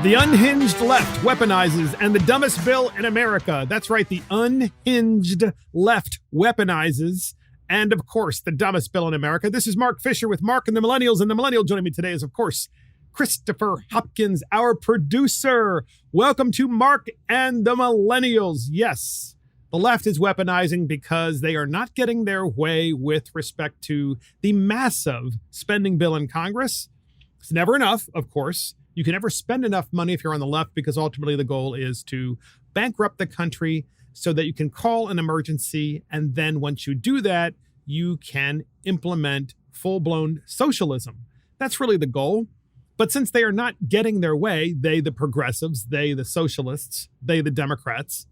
The unhinged left weaponizes and the dumbest bill in America. That's right, the unhinged left weaponizes and, of course, the dumbest bill in America. This is Mark Fisher with Mark and the Millennials, and the Millennial joining me today is, of course, Christopher Hopkins, our producer. Welcome to Mark and the Millennials. Yes, the left is weaponizing because they are not getting their way with respect to the massive spending bill in Congress. It's never enough, of course. You can never spend enough money if you're on the left because ultimately the goal is to bankrupt the country so that you can call an emergency. And then once you do that, you can implement full-blown socialism. That's really the goal. But since they are not getting their way, they, the progressives, they, the socialists, they, the Democrats,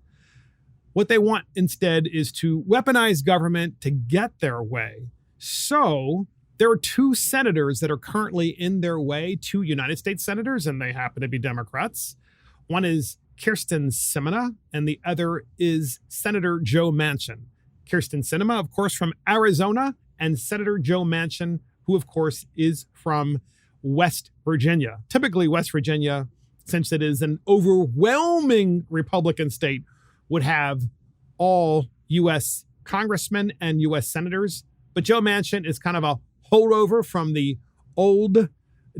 what they want instead is to weaponize government to get their way. So there are two senators that are currently in their way, two United States senators, and they happen to be Democrats. One is Kyrsten Sinema, and the other is Senator Joe Manchin. Kyrsten Sinema, of course, from Arizona, and Senator Joe Manchin, who, of course, is from West Virginia. Typically, West Virginia, since it is an overwhelming Republican state, would have all U.S. congressmen and U.S. senators. But Joe Manchin is kind of a holdover from the old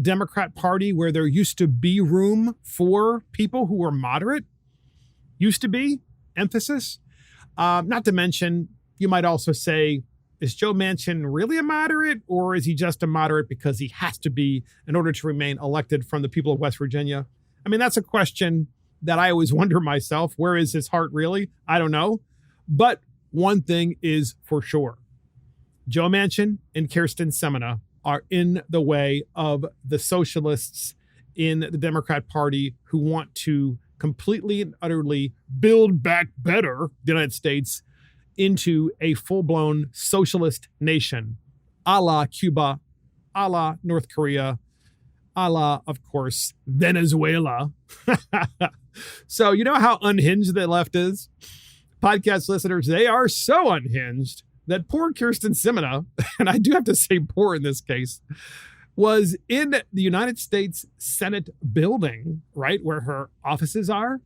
Democrat Party where there used to be room for people who were moderate. Used to be, emphasis. Not to mention, you might also say, is Joe Manchin really a moderate, or is he just a moderate because he has to be in order to remain elected from the people of West Virginia? I mean, that's a question that I always wonder myself. Where is his heart really? I don't know. But one thing is for sure. Joe Manchin and Kyrsten Sinema are in the way of the socialists in the Democrat Party who want to completely and utterly build back better the United States into a full-blown socialist nation, a la Cuba, a la North Korea, a la, of course, Venezuela. So you know how unhinged the left is? Podcast listeners, they are so unhinged that poor Kyrsten Sinema, and I do have to say poor in this case, was in the United States Senate building, right, where her offices are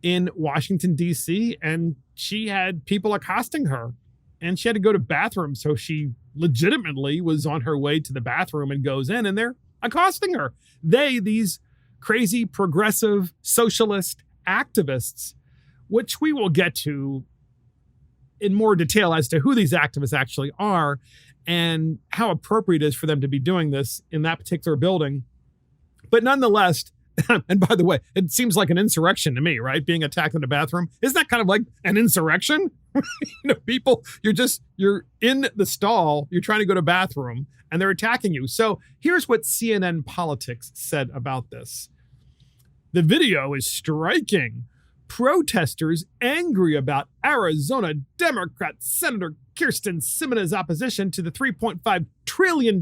in Washington, D.C., and she had people accosting her, and she had to go to bathroom, so she legitimately was on her way to the bathroom and goes in, and they're accosting her. They, these crazy progressive socialist activists, which we will get to in more detail as to who these activists actually are and how appropriate it is for them to be doing this in that particular building. But nonetheless, and by the way, it seems like an insurrection to me, right? Being attacked in the bathroom. Isn't that kind of like an insurrection? People, you're in the stall, you're trying to go to bathroom, and they're attacking you. So here's what CNN Politics said about this. The video is striking. Protesters angry about Arizona Democrat Senator Kyrsten Sinema's opposition to the $3.5 trillion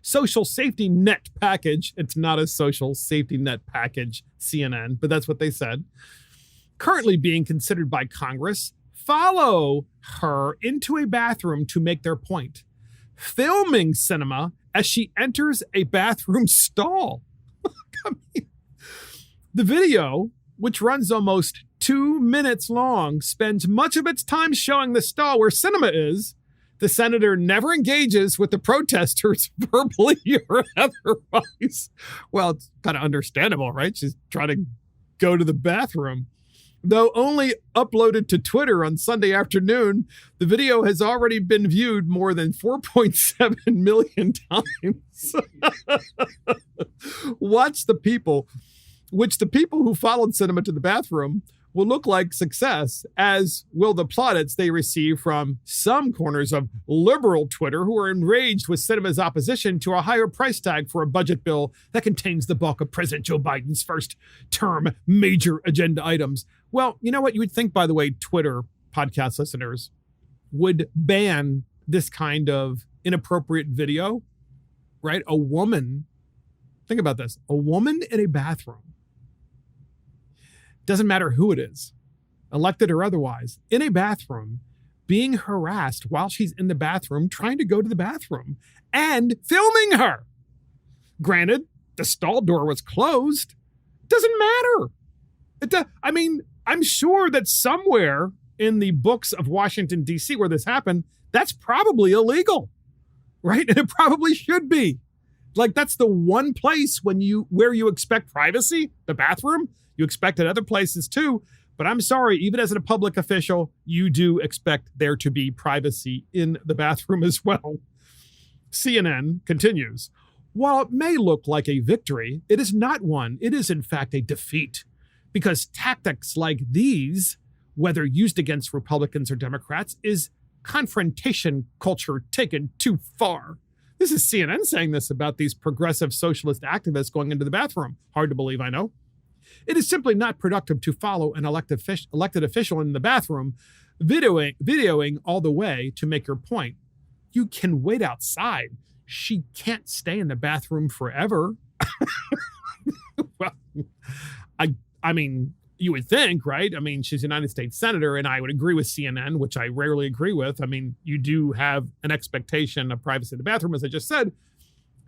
social safety net package. It's not a social safety net package, CNN, but that's what they said. Currently being considered by Congress, follow her into a bathroom to make their point, filming Sinema as she enters a bathroom stall. I mean, the video, which runs almost 2 minutes long, spends much of its time showing the stall where Sinema is. The senator never engages with the protesters verbally or otherwise. Well, it's kind of understandable, right? She's trying to go to the bathroom. Though only uploaded to Twitter on Sunday afternoon, the video has already been viewed more than 4.7 million times. Watch the people, which the people who followed Sinema to the bathroom will look like success, as will the plaudits they receive from some corners of liberal Twitter who are enraged with Sinema's opposition to a higher price tag for a budget bill that contains the bulk of President Joe Biden's first term major agenda items. Well, you know what? You would think, by the way, Twitter podcast listeners would ban this kind of inappropriate video, right? A woman, think about this, a woman in a bathroom. Doesn't matter who it is, elected or otherwise, in a bathroom, being harassed while she's in the bathroom, trying to go to the bathroom, and filming her. Granted, the stall door was closed, Doesn't matter. I mean, I'm sure that somewhere in the books of Washington, D.C., where this happened, that's probably illegal, right? And it probably should be. Like, that's the one place where you expect privacy, the bathroom. You expect it other places too. But I'm sorry, even as a public official, you do expect there to be privacy in the bathroom as well. CNN continues. While it may look like a victory, it is not one. It is, in fact, a defeat. Because tactics like these, whether used against Republicans or Democrats, is confrontation culture taken too far. This is CNN saying this about these progressive socialist activists going into the bathroom. Hard to believe, I know. It is simply not productive to follow an elected official in the bathroom, videoing all the way to make your point. You can wait outside. She can't stay in the bathroom forever. Well, I mean, you would think, right? I mean, she's a United States Senator, and I would agree with CNN, which I rarely agree with. I mean, you do have an expectation of privacy in the bathroom, as I just said.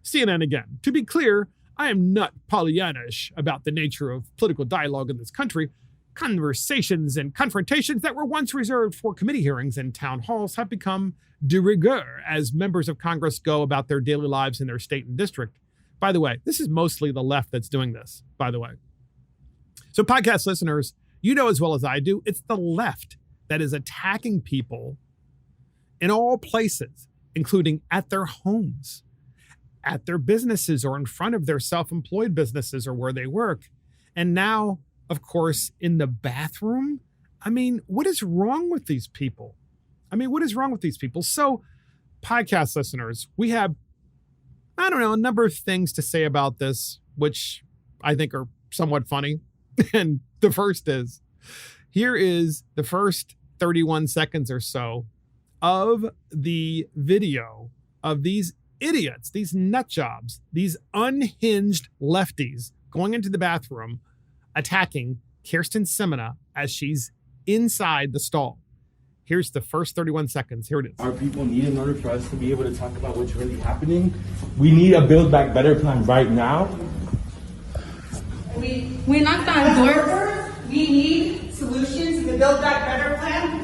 CNN again. To be clear, I am not Pollyannish about the nature of political dialogue in this country. Conversations and confrontations that were once reserved for committee hearings and town halls have become de rigueur as members of Congress go about their daily lives in their state and district. By the way, this is mostly the left that's doing this, by the way. So podcast listeners, you know as well as I do, it's the left that is attacking people in all places, including at their homes, at their businesses, or in front of their self-employed businesses or where they work. And now, of course, in the bathroom. I mean, what is wrong with these people? So podcast listeners, we have, I don't know, a number of things to say about this, which I think are somewhat funny. And the first is, here is the first 31 seconds or so of the video of these idiots, these nut jobs, these unhinged lefties going into the bathroom, attacking Kyrsten Sinema as she's inside the stall. Here's the first 31 seconds. Here it is. Our people need, in order for us to be able to talk about what's really happening, we need a Build Back Better plan right now. We knocked on doors. We need solutions. The Build Back Better plan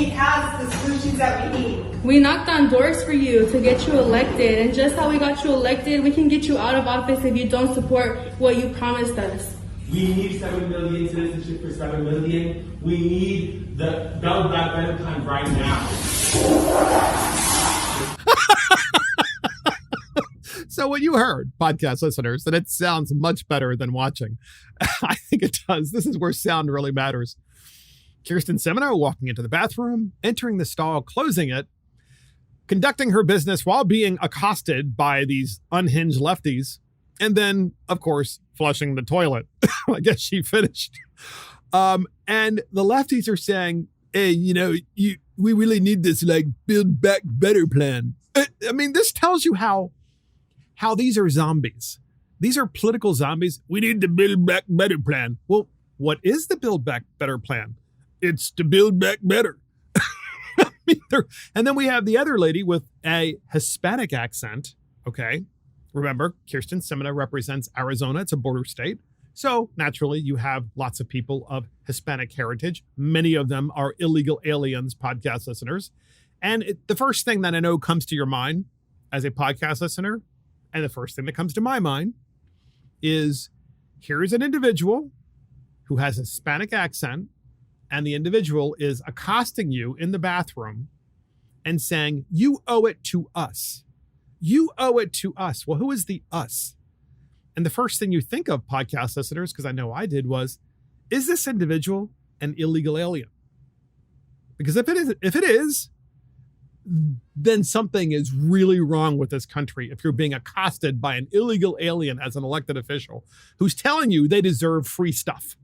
has the solutions that we need. We knocked on doors for you to get you elected, and just how we got you elected, we can get you out of office if you don't support what you promised us. We need 7 million citizenship for 7 million. We need the Build Back Better plan right now. So what you heard, podcast listeners, that it sounds much better than watching. I think it does. This is where sound really matters. Kyrsten Sinema walking into the bathroom, entering the stall, closing it, conducting her business while being accosted by these unhinged lefties, and then, of course, flushing the toilet. I guess she finished. And the lefties are saying, hey, we really need this, Build Back Better plan. I mean, this tells you how these are zombies. These are political zombies. We need the Build Back Better plan. Well, what is the Build Back Better plan? It's to build back better. And then we have the other lady with a Hispanic accent. Okay. Remember, Kyrsten Sinema represents Arizona. It's a border state. So naturally, you have lots of people of Hispanic heritage. Many of them are illegal aliens, podcast listeners. And the first thing that I know comes to your mind as a podcast listener, and the first thing that comes to my mind is, here's an individual who has a Hispanic accent, and the individual is accosting you in the bathroom and saying, you owe it to us. You owe it to us. Well, who is the us? And the first thing you think of, podcast listeners, because I know I did, was, is this individual an illegal alien? Because if it is, then something is really wrong with this country if you're being accosted by an illegal alien as an elected official who's telling you they deserve free stuff.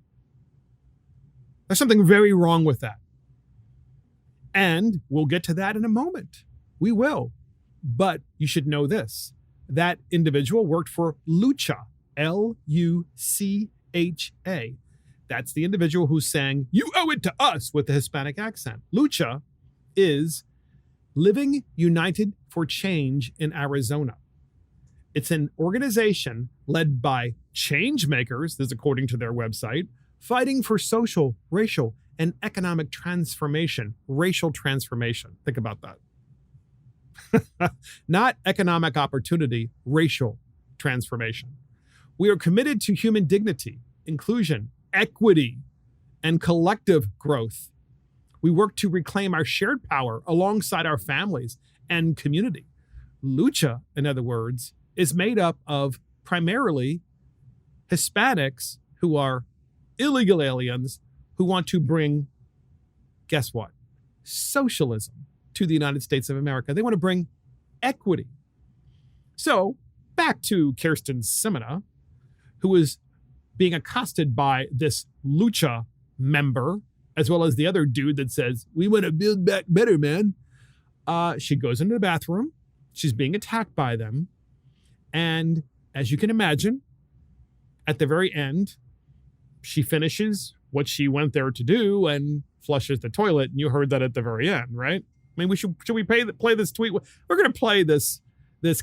There's something very wrong with that. And we'll get to that in a moment. We will. But you should know this. That individual worked for Lucha, L-U-C-H-A. That's the individual who's saying, you owe it to us, with the Hispanic accent. Lucha is Living United for Change in Arizona. It's an organization led by change makers, this is according to their website, fighting for social, racial, and economic transformation, racial transformation. Think about that. Not economic opportunity, racial transformation. We are committed to human dignity, inclusion, equity, and collective growth. We work to reclaim our shared power alongside our families and community. Lucha, in other words, is made up of primarily Hispanics who are illegal aliens who want to bring, guess what? Socialism to the United States of America. They want to bring equity. So back to Kyrsten Sinema, who is being accosted by this Lucha member, as well as the other dude that says, we want to build back better, man. She goes into the bathroom. She's being attacked by them. And as you can imagine, at the very end, she finishes what she went there to do and flushes the toilet. And you heard that at the very end, right? I mean, should we play this tweet? We're going to play this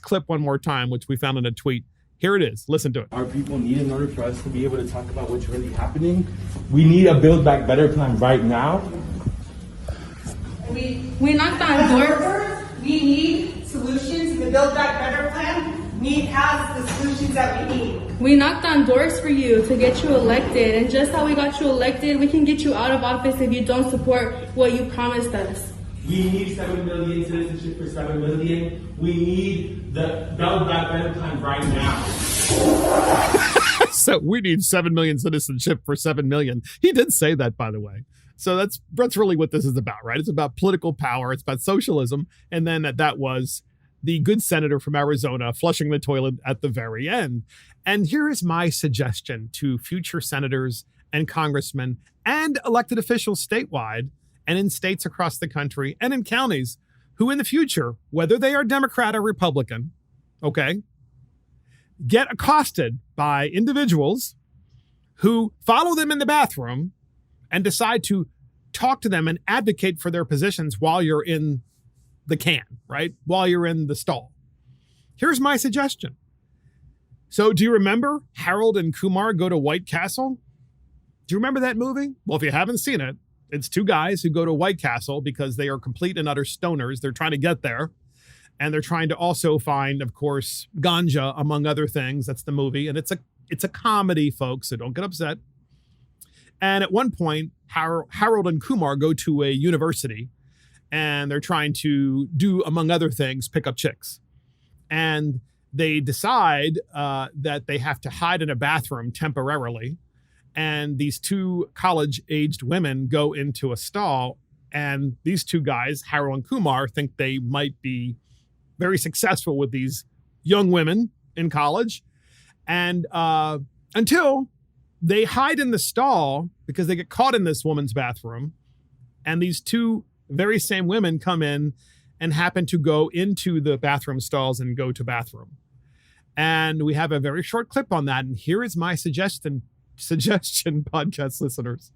clip one more time, which we found in a tweet. Here it is. Listen to it. Our people need, in order for us to be able to talk about what's really happening, we need a Build Back Better plan right now. We knocked on doors. We need solutions. The Build Back Better plan has the solutions that we need. We knocked on doors for you to get you elected, and just how we got you elected, we can get you out of office if you don't support what you promised us. We need 7 million citizenship for 7 million. We need the Build Back Better plan right now. So we need 7 million citizenship for 7 million. He did say that, by the way. So that's really what this is about, right? It's about political power. It's about socialism. And then that was the good senator from Arizona flushing the toilet at the very end. And here is my suggestion to future senators and congressmen and elected officials statewide and in states across the country and in counties who in the future, whether they are Democrat or Republican, okay, get accosted by individuals who follow them in the bathroom and decide to talk to them and advocate for their positions while you're in the can, right? While you're in the stall. Here's my suggestion. So do you remember Harold and Kumar Go to White Castle? Do you remember that movie? Well, if you haven't seen it, it's two guys who go to White Castle because they are complete and utter stoners. They're trying to get there. And they're trying to also find, of course, ganja, among other things. That's the movie. And it's a comedy, folks, so don't get upset. And at one point, Harold and Kumar go to a university and they're trying to do, among other things, pick up chicks. And they decide that they have to hide in a bathroom temporarily. And these two college-aged women go into a stall. And these two guys, Harold and Kumar, think they might be very successful with these young women in college. And until they hide in the stall because they get caught in this woman's bathroom. And these two very same women come in and happen to go into the bathroom stalls and go to bathroom. And we have a very short clip on that. And here is my suggestion, podcast listeners,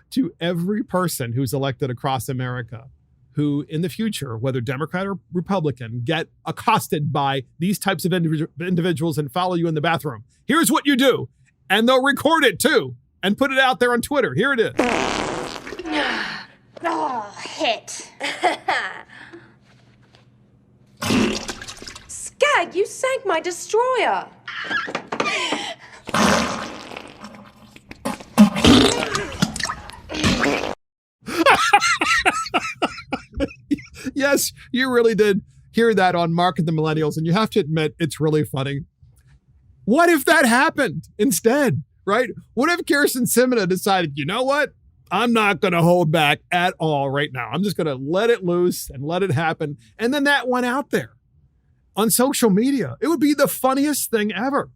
to every person who's elected across America who in the future, whether Democrat or Republican, get accosted by these types of individuals and follow you in the bathroom. Here's what you do. And they'll record it too and put it out there on Twitter. Here it is. Oh, hit. Skag, you sank my destroyer. Yes, you really did hear that on Mark and the Millennials, and you have to admit it's really funny. What if that happened instead, right? What if Kyrsten Sinema decided, you know what? I'm not going to hold back at all right now. I'm just going to let it loose and let it happen. And then that went out there on social media. It would be the funniest thing ever.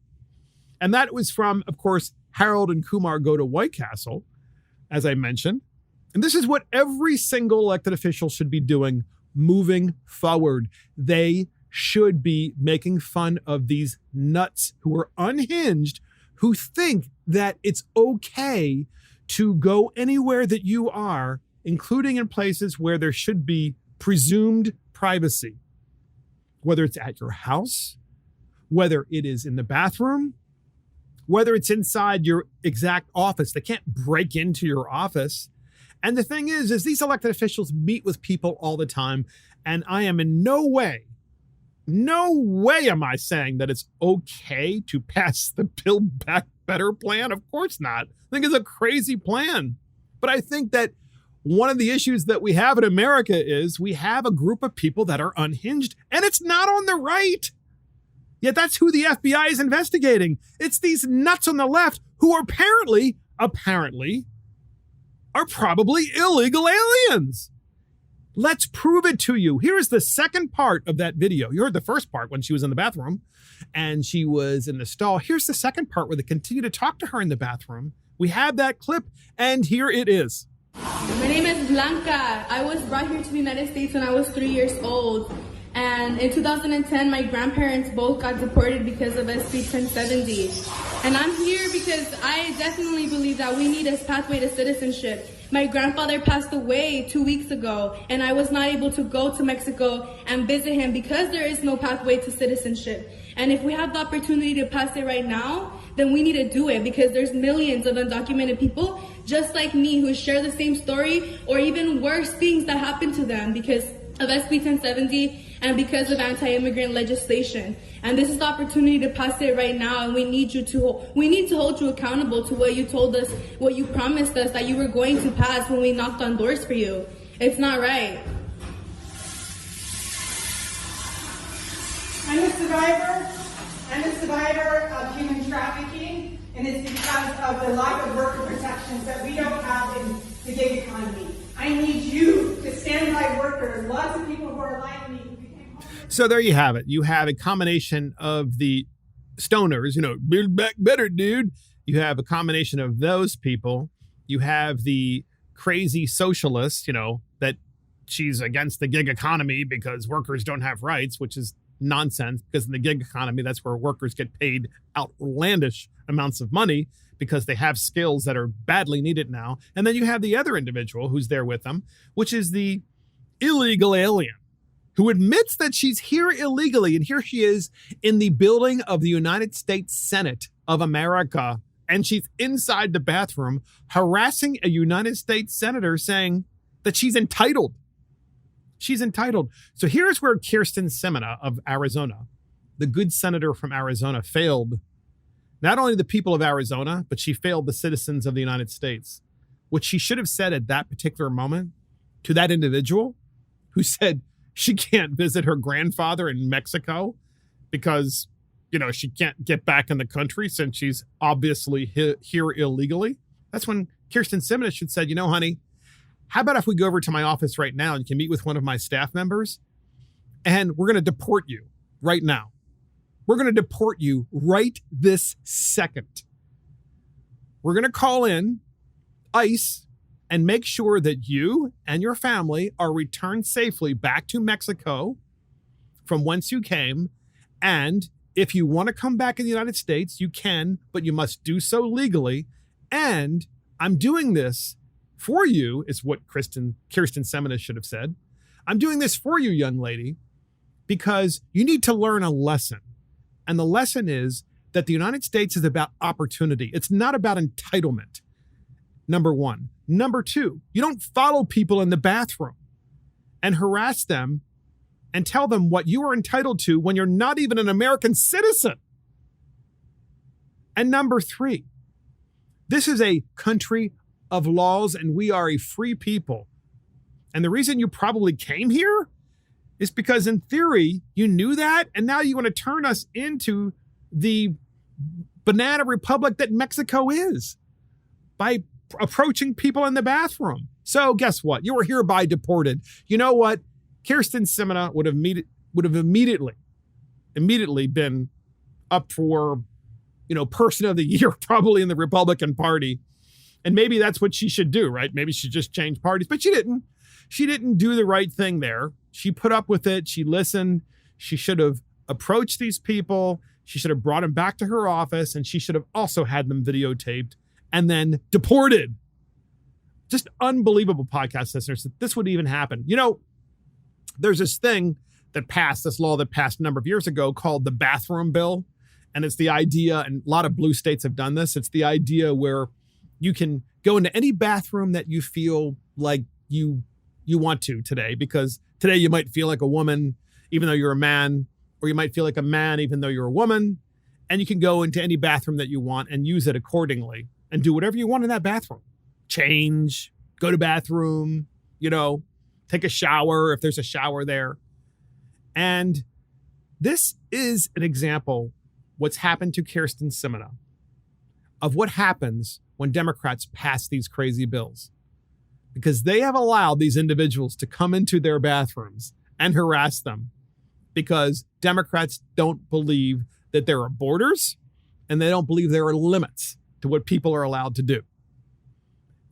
And that was from, of course, Harold and Kumar Go to White Castle, as I mentioned. And this is what every single elected official should be doing moving forward. They should be making fun of these nuts who are unhinged, who think that it's okay to go anywhere that you are, including in places where there should be presumed privacy, whether it's at your house, whether it is in the bathroom, whether it's inside your exact office. They can't break into your office. And the thing is these elected officials meet with people all the time. And I am in no way am I saying that it's okay to pass the Build Back Better plan. Of course not. I think it's a crazy plan. But I think that one of the issues that we have in America is we have a group of people that are unhinged, and it's not on the right. Yet that's who the FBI is investigating. It's these nuts on the left who are apparently are probably illegal aliens. Let's prove it to you. Here is the second part of that video. You heard the first part when she was in the bathroom and she was in the stall. Here's the second part where they continue to talk to her in the bathroom. We have that clip, and here it is. My name is Blanca. I was brought here to the United States when I was 3 years old. And in 2010, my grandparents both got deported because of SB 1070. And I'm here because I definitely believe that we need a pathway to citizenship. My grandfather passed away 2 weeks ago, and I was not able to go to Mexico and visit him because there is no pathway to citizenship. And if we have the opportunity to pass it right now, then we need to do it, because there's millions of undocumented people just like me who share the same story or even worse things that happen to them because of SB 1070 and because of anti-immigrant legislation. And this is the opportunity to pass it right now, and we need to hold you accountable to what you told us, what you promised us that you were going to pass when we knocked on doors for you. It's not right. I'm a survivor of human trafficking, and it's because of the lack of worker protections that we don't have in the gig economy. I need you to stand by workers. Lots of people who are like me. So there you have it. You have a combination of the stoners, Build Back Better, dude. You have a combination of those people. You have the crazy socialists, that she's against the gig economy because workers don't have rights, which is nonsense, because in the gig economy, that's where workers get paid outlandish amounts of money because they have skills that are badly needed now. And then you have the other individual who's there with them, which is the illegal alien who admits that she's here illegally. And here she is in the building of the United States Senate of America. And she's inside the bathroom harassing a United States senator, saying that she's entitled. She's entitled. So here's where Kyrsten Sinema of Arizona, the good senator from Arizona, failed not only the people of Arizona, but she failed the citizens of the United States. What she should have said at that particular moment to that individual who said she can't visit her grandfather in Mexico because, she can't get back in the country since she's obviously here illegally. That's when Kyrsten Sinema should have said, honey, how about if we go over to my office right now and you can meet with one of my staff members and we're going to deport you right now. We're going to deport you right this second. We're going to call in ICE and make sure that you and your family are returned safely back to Mexico from whence you came. And if you want to come back in the United States, you can, but you must do so legally. And I'm doing this for you, is what Kyrsten Sinema should have said. I'm doing this for you, young lady, because you need to learn a lesson. And the lesson is that the United States is about opportunity. It's not about entitlement. Number one. Number two, you don't follow people in the bathroom and harass them and tell them what you are entitled to when you're not even an American citizen. And number three, this is a country of laws and we are a free people. And the reason you probably came here is because in theory, you knew that. And now you want to turn us into the banana republic that Mexico is by approaching people in the bathroom. So guess what? You were hereby deported. You know what? Kyrsten Sinema would have immediately been up for, person of the year, probably in the Republican Party. And maybe that's what she should do, right? Maybe she just changed parties, but she didn't. She didn't do the right thing there. She put up with it. She listened. She should have approached these people. She should have brought them back to her office, and she should have also had them videotaped and then deported. Just unbelievable, podcast listeners, that this would even happen. There's this law that passed a number of years ago called the bathroom bill. And it's the idea, and a lot of blue states have done this. It's the idea where you can go into any bathroom that you feel like you want to today, because today you might feel like a woman, even though you're a man, or you might feel like a man, even though you're a woman. And you can go into any bathroom that you want and use it accordingly and do whatever you want in that bathroom. Change, go to bathroom, take a shower if there's a shower there. And this is an example what's happened to Kyrsten Sinema of what happens when Democrats pass these crazy bills, because they have allowed these individuals to come into their bathrooms and harass them, because Democrats don't believe that there are borders and they don't believe there are limits to what people are allowed to do.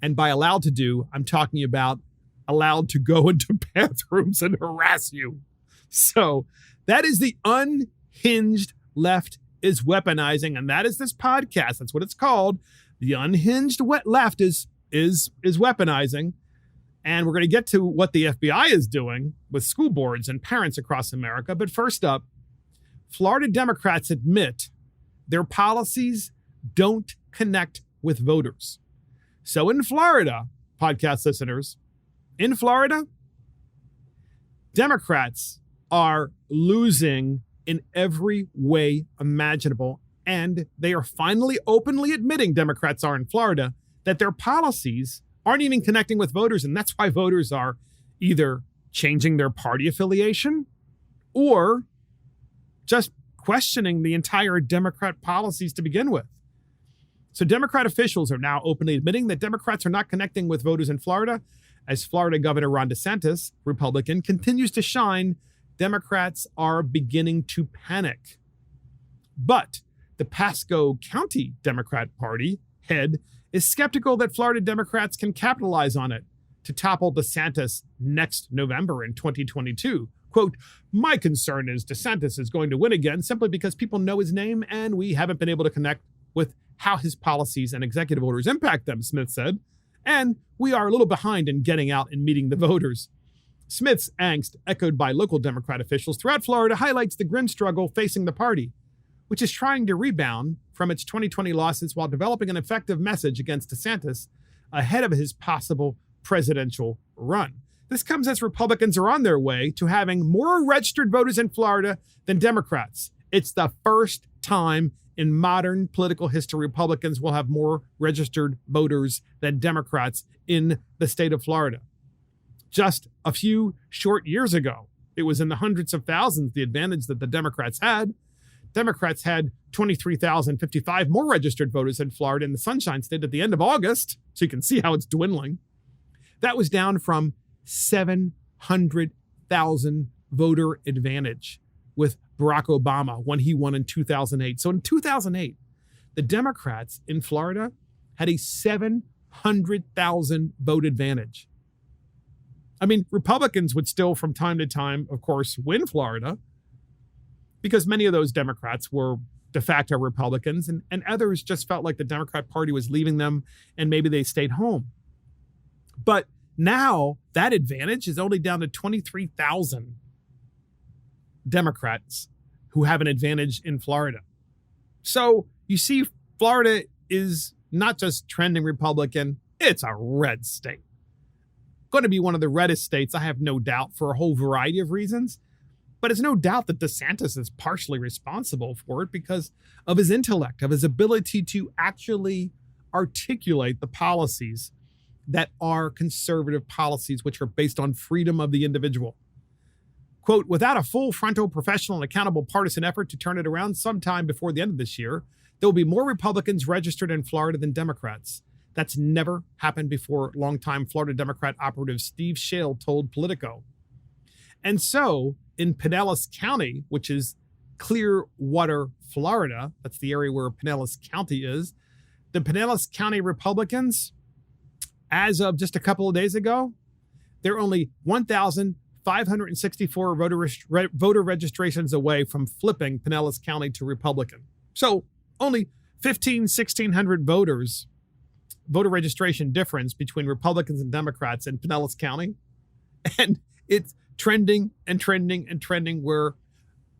And by allowed to do, I'm talking about allowed to go into bathrooms and harass you. So that is the Unhinged Left is Weaponizing, and that is this podcast. That's what it's called. The Unhinged Left is weaponizing. And we're going to get to what the FBI is doing with school boards and parents across America. But first up, Florida Democrats admit their policies don't connect with voters. So in Florida, podcast listeners, in Florida, Democrats are losing in every way imaginable. And they are finally openly admitting, Democrats are in Florida, that their policies aren't even connecting with voters. And that's why voters are either changing their party affiliation or just questioning the entire Democrat policies to begin with. So Democrat officials are now openly admitting that Democrats are not connecting with voters in Florida. As Florida Governor Ron DeSantis, Republican, continues to shine, Democrats are beginning to panic. But the Pasco County Democrat Party head is skeptical that Florida Democrats can capitalize on it to topple DeSantis next November in 2022. Quote, "My concern is DeSantis is going to win again simply because people know his name and we haven't been able to connect with how his policies and executive orders impact them," Smith said. "And we are a little behind in getting out and meeting the voters." Smith's angst, echoed by local Democrat officials throughout Florida, highlights the grim struggle facing the party, which is trying to rebound from its 2020 losses while developing an effective message against DeSantis ahead of his possible presidential run. This comes as Republicans are on their way to having more registered voters in Florida than Democrats. It's the first time in modern political history Republicans will have more registered voters than Democrats in the state of Florida. Just a few short years ago, it was in the hundreds of thousands, the advantage that the Democrats had. Democrats had 23,055 more registered voters in Florida in the Sunshine State at the end of August, so you can see how it's dwindling. That was down from 700,000 voter advantage with Barack Obama when he won in 2008. So in 2008, the Democrats in Florida had a 700,000 vote advantage. I mean, Republicans would still from time to time, of course, win Florida because many of those Democrats were de facto Republicans and others just felt like the Democrat Party was leaving them and maybe they stayed home. But now that advantage is only down to 23,000 Democrats who have an advantage in Florida. So you see, Florida is not just trending Republican, it's a red state. Going to be one of the reddest states, I have no doubt, for a whole variety of reasons. But it's no doubt that DeSantis is partially responsible for it because of his intellect, of his ability to actually articulate the policies that are conservative policies, which are based on freedom of the individual. Quote, "Without a full frontal, professional, and accountable partisan effort to turn it around sometime before the end of this year, there will be more Republicans registered in Florida than Democrats. That's never happened before," longtime Florida Democrat operative Steve Schale told Politico. And so in Pinellas County, which is Clearwater, Florida, that's the area where Pinellas County is, the Pinellas County Republicans, as of just a couple of days ago, they're only 1,564 voter registrations away from flipping Pinellas County to Republican. So only 1,600 voters, voter registration difference between Republicans and Democrats in Pinellas County. And it's trending and trending and trending, where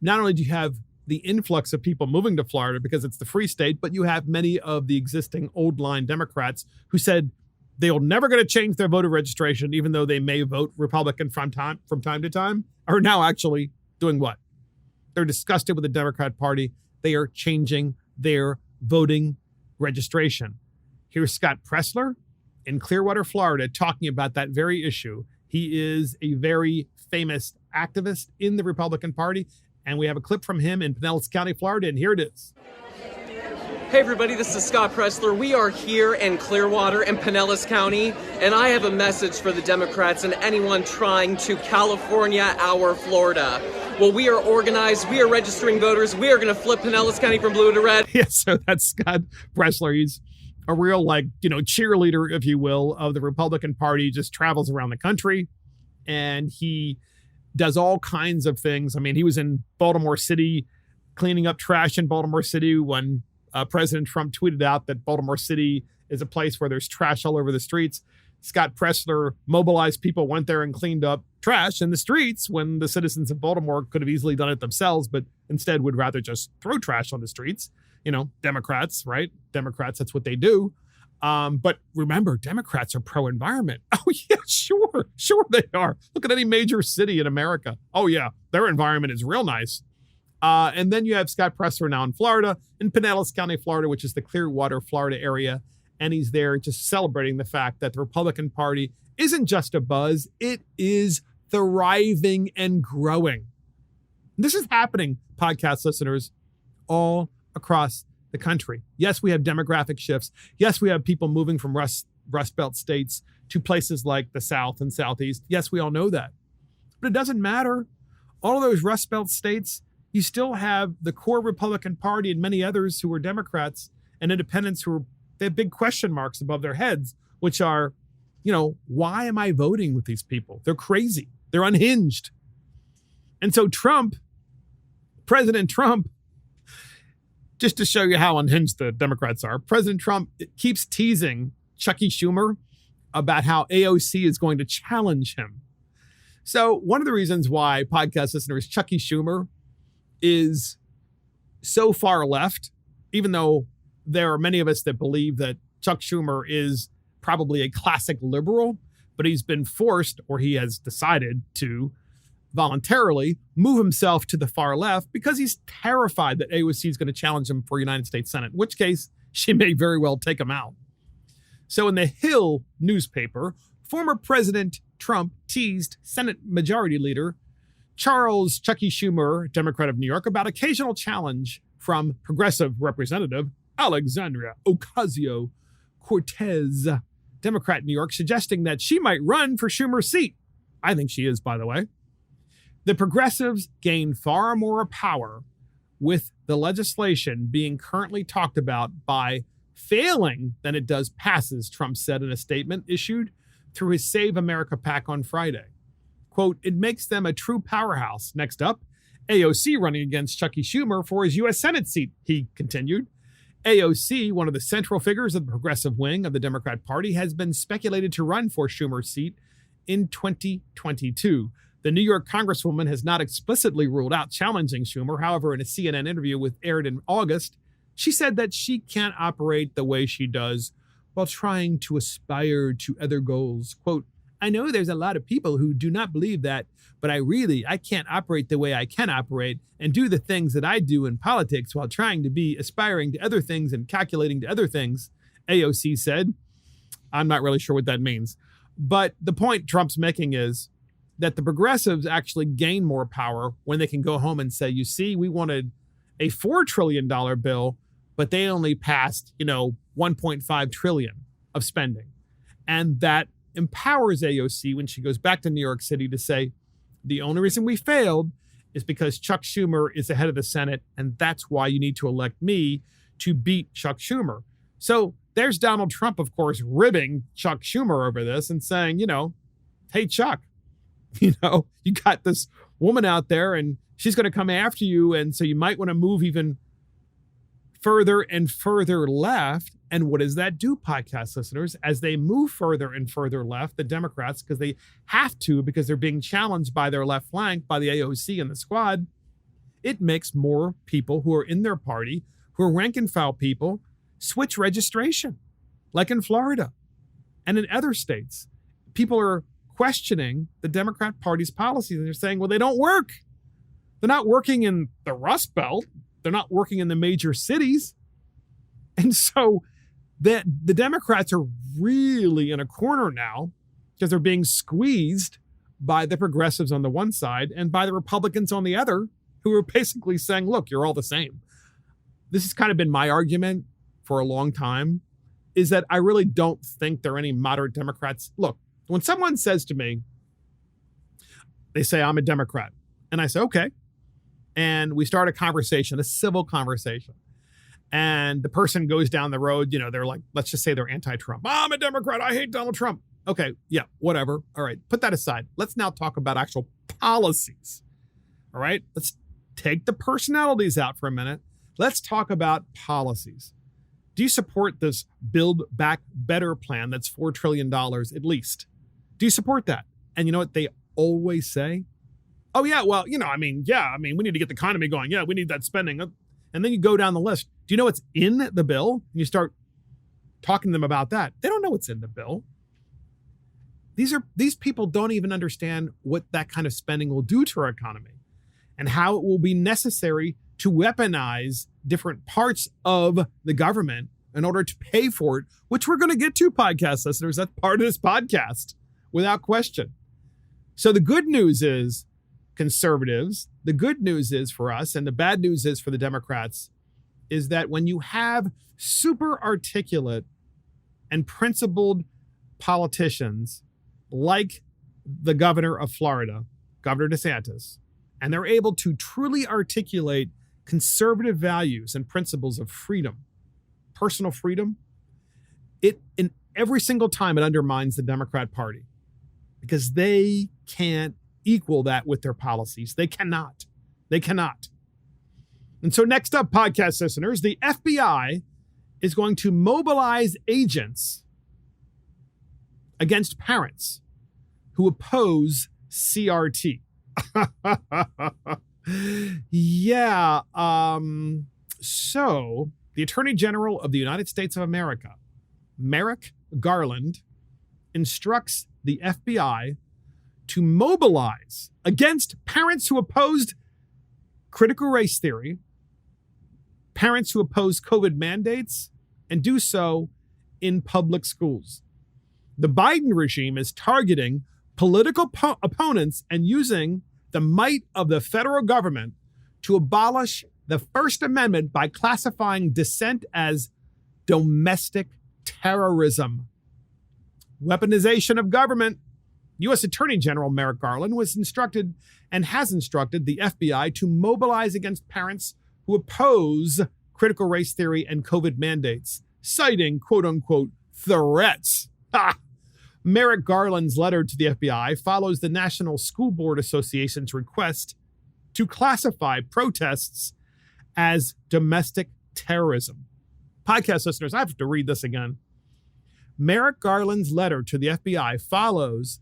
not only do you have the influx of people moving to Florida because it's the free state, but you have many of the existing old line Democrats who said they're never going to change their voter registration, even though they may vote Republican from time to time, are now actually doing what? They're disgusted with the Democrat Party. They are changing their voting registration. Here's Scott Presler in Clearwater, Florida, talking about that very issue. He is a very famous activist in the Republican Party, and we have a clip from him in Pinellas County, Florida, and here it is. Hey everybody, this is Scott Presler. We are here in Clearwater in Pinellas County, and I have a message for the Democrats and anyone trying to California our Florida. Well, we are organized, we are registering voters, we are going to flip Pinellas County from blue to red. Yeah, so that's Scott Presler. He's a real, cheerleader, if you will, of the Republican Party. He just travels around the country, and he does all kinds of things. I mean, he was in Baltimore City cleaning up trash in Baltimore City when President Trump tweeted out that Baltimore City is a place where there's trash all over the streets. Scott Presler mobilized people, went there and cleaned up trash in the streets when the citizens of Baltimore could have easily done it themselves, but instead would rather just throw trash on the streets. Democrats, right? Democrats, that's what they do. But remember, Democrats are pro-environment. Oh, yeah, sure they are. Look at any major city in America. Oh, yeah, their environment is real nice. And then you have Scott Presler now in Florida, in Pinellas County, Florida, which is the Clearwater, Florida area. And he's there just celebrating the fact that the Republican Party isn't just a buzz. It is thriving and growing. This is happening, podcast listeners, all across the country. Yes, we have demographic shifts. Yes, we have people moving from Rust Belt states to places like the South and Southeast. Yes, we all know that. But it doesn't matter. All of those Rust Belt states, you still have the core Republican Party and many others who are Democrats and independents they have big question marks above their heads, which are, why am I voting with these people? They're crazy. They're unhinged. And so President Trump, just to show you how unhinged the Democrats are, President Trump keeps teasing Chucky Schumer about how AOC is going to challenge him. So one of the reasons why, podcast listeners, Chucky Schumer is so far left, even though there are many of us that believe that Chuck Schumer is probably a classic liberal, but he's been forced, or he has decided to voluntarily move himself to the far left because he's terrified that AOC is going to challenge him for United States Senate, in which case she may very well take him out. So in the Hill newspaper, former President Trump teased Senate Majority Leader Charles Chucky Schumer, Democrat of New York, about occasional challenge from progressive representative Alexandria Ocasio-Cortez, Democrat in New York, suggesting that she might run for Schumer's seat. I think she is, by the way. The progressives gain far more power with the legislation being currently talked about by failing than it does passes, Trump said in a statement issued through his Save America PAC on Friday. Quote, it makes them a true powerhouse. Next up, AOC running against Chucky Schumer for his U.S. Senate seat, he continued. AOC, one of the central figures of the progressive wing of the Democrat Party, has been speculated to run for Schumer's seat in 2022. The New York Congresswoman has not explicitly ruled out challenging Schumer. However, in a CNN interview aired in August, she said that she can't operate the way she does while trying to aspire to other goals. Quote, I know there's a lot of people who do not believe that, but I can't operate the way I can operate and do the things that I do in politics while trying to be aspiring to other things and calculating to other things, AOC said. I'm not really sure what that means. But the point Trump's making is that the progressives actually gain more power when they can go home and say, you see, we wanted a $4 trillion bill, but they only passed, $1.5 trillion of spending. And that empowers AOC when she goes back to New York City to say, the only reason we failed is because Chuck Schumer is the head of the Senate, and that's why you need to elect me to beat Chuck Schumer. So there's Donald Trump, of course, ribbing Chuck Schumer over this and saying, hey, Chuck, you got this woman out there and she's going to come after you. And so you might want to move even further and further left. And what does that do, podcast listeners? As they move further and further left, the Democrats, because they have to, because they're being challenged by their left flank, by the AOC and the squad, it makes more people who are in their party, who are rank and file people, switch registration, like in Florida and in other states. People are questioning the Democrat Party's policies, and they're saying, well, they don't work. They're not working in the Rust Belt. They're not working in the major cities. And so the Democrats are really in a corner now because they're being squeezed by the progressives on the one side and by the Republicans on the other, who are basically saying, look, you're all the same. This has kind of been my argument for a long time, is that I really don't think there are any moderate Democrats. Look, when someone says to me, they say, I'm a Democrat. And I say, okay. And we start a conversation, a civil conversation. And the person goes down the road, they're like, let's just say they're anti-Trump. I'm a Democrat. I hate Donald Trump. Okay, yeah, whatever. All right, put that aside. Let's now talk about actual policies. All right, let's take the personalities out for a minute. Let's talk about policies. Do you support this Build Back Better plan that's $4 trillion at least? Do you support that? And you know what they always say? Oh, yeah, well, we need to get the economy going. Yeah, we need that spending. And then you go down the list. Do you know what's in the bill? And you start talking to them about that. They don't know what's in the bill. These people don't even understand what that kind of spending will do to our economy and how it will be necessary to weaponize different parts of the government in order to pay for it, which we're going to get to, podcast listeners. That's part of this podcast, without question. So the good news is, conservatives, the good news is for us, and the bad news is for the Democrats, is that when you have super articulate and principled politicians like the governor of Florida, Governor DeSantis, and they're able to truly articulate conservative values and principles of freedom, personal freedom, in every single time it undermines the Democrat Party because they can't equal that with their policies. They cannot. And so next up, podcast listeners, the FBI is going to mobilize agents against parents who oppose CRT. Yeah. So the Attorney General of the United States of America, Merrick Garland, instructs the FBI to mobilize against parents who opposed critical race theory, parents who oppose COVID mandates, and do so in public schools. The Biden regime is targeting political opponents and using the might of the federal government to abolish the First Amendment by classifying dissent as domestic terrorism. Weaponization of government. U.S. Attorney General Merrick Garland was instructed and has instructed the FBI to mobilize against parents who oppose critical race theory and COVID mandates, citing quote unquote threats. Merrick Garland's letter to the FBI follows the National School Board Association's request to classify protests as domestic terrorism. Podcast listeners, I have to read this again. Merrick Garland's letter to the FBI follows